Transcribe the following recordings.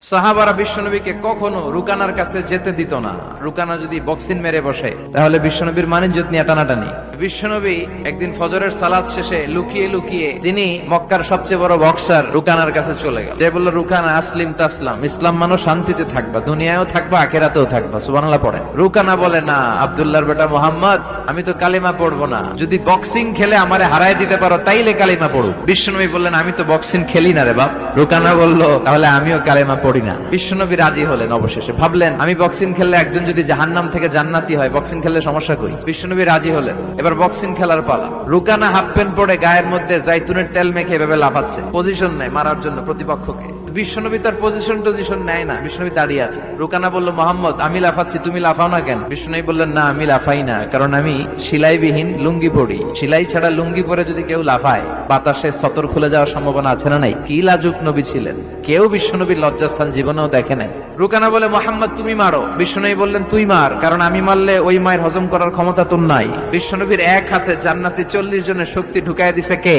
সাহাবারা বিশ্বনবীকে কখনো রুকানার কাছে যেতে দিত না। রুকানা যদি বক্সিং মেরে বসে তাহলে বিশ্বনবীর মানিজ্জত নিয়ে টানাটানি। বিশ্বনবী একদিন ফজরের সালাত শেষে লুকিয়ে লুকিয়ে তিনি মক্কার সবচেয়ে বড় বক্সার রুকানার কাছে চলে গেল। যে বলল, রুকানা আসলিম তাসলাম, ইসলাম মানো শান্তিতে থাকবা, দুনিয়ায়ও থাকবা আখিরাতেও থাকবা, সুবহানাল্লাহ পড়েন। রুকানা বলে, না আব্দুল্লাহর বেটা মুহাম্মদ, আমি তো কালিমা পড়বো না, যদি বক্সিং খেলে আমারে হারায় দিতে পারো তাইলে কালিমা পড়ো। বিশ্বনবী বললেন, আমি তো বক্সিং খেলি না রে বাপ। রুকানা বলল, তাহলে আমিও কালিমা পড়ি না। বিশ্বনবী রাজি হলেন। অবশেষে ভাবলেন, আমি বক্সিং খেললে একজন যদি জাহান্নাম থেকে জান্নাতি হয়, বক্সিং খেললে সমস্যা কই। বিশ্বনবী রাজি হলেন। এবার বক্সিং খেলার পালা। রুকানা হাফ প্যান্ট পরে গায়ের মধ্যে জাইতুনের তেল মেখে এভাবে লাফাচ্ছে, পজিশন নেয় মারার জন্য প্রতিপক্ষকে। বিশ্বনবী তার পজিশন নেয় না, বিশ্বনবী দাঁড়িয়ে আছে। রুকানা বলল, মোহাম্মদ আমি লাফাচ্ছি, তুমি লাফাও না কেন? বিশ্বনবী বললেন, না আমি লাফাই না, কারণ আমি সেলাইবিহীন লুঙ্গি পরি। সেলাই ছাড়া লুঙ্গি পরে যদি কেউ লাফায়, বাতাসে সতর খুলে যাওয়ার সম্ভাবনা আছে না নাই? কি লাজুক নবী ছিলেন, কেউ বিশ্বনবীর লজ্জাস্থান জীবনেও দেখে নাই। রুকানা বলে, মোহাম্মদ তুমি মারো। বিশ্বনবী বললেন, তুই মার, কারণ আমি মারলে ওই মায়ের হজম করার ক্ষমতা তোর নাই। বিশ্বনবীর এক হাতে জান্নাতি 40 জনের শক্তি ঢুকায় দিছে কে?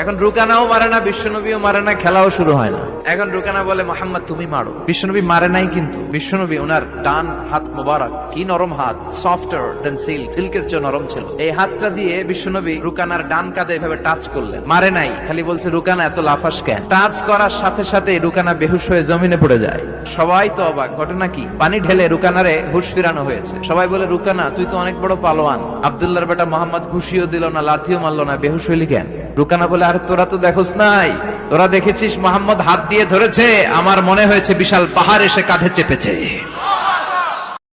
এখন রুকানাও মারে না, বিশ্বনবীও মারে না, খেলাও শুরু হয় না। এখন রুকানা বলে, মোহাম্মদ তুমি মারো। বিশ্বনবী মারে নাই, কিন্তু বিশ্বনবী ওনার ডান হাত মোবারক, কি নরম হাত, সফটার দেন সিল্ক, সিল্কের চেয়ে নরম ছিল। এই হাতটা দিয়ে বিশ্বনবী রুকানার ডান কাঁধে এভাবে টাচ করলেন। মারে নাই, খালি বলছে, রুকানা এত লাফাস কেন? টাচ করার সাথে সাথে রুকানা বেহুশ হয়ে জমিনে পড়ে যায়। সবাই তো অবাক, ঘটনা কি? পানি ঢেলে রুকানারে হুঁশ ফিরানো হয়েছে। সবাই বলে, রুকানা তুই তো অনেক বড় পালোয়ান, আব্দুল্লাহর বেটা মোহাম্মদ ঘুষিও দিল না, লাথিও মারলো না, বেহুশ হইলি কেন? রুকানা বলে, আরে তোরা তো দেখোস নাই, তোরা দেখেছিস মোহাম্মদ হাত দিয়ে ধরেছে, আমার মনে হয়েছে বিশাল পাহাড় এসে কাঁধে চেপেছে।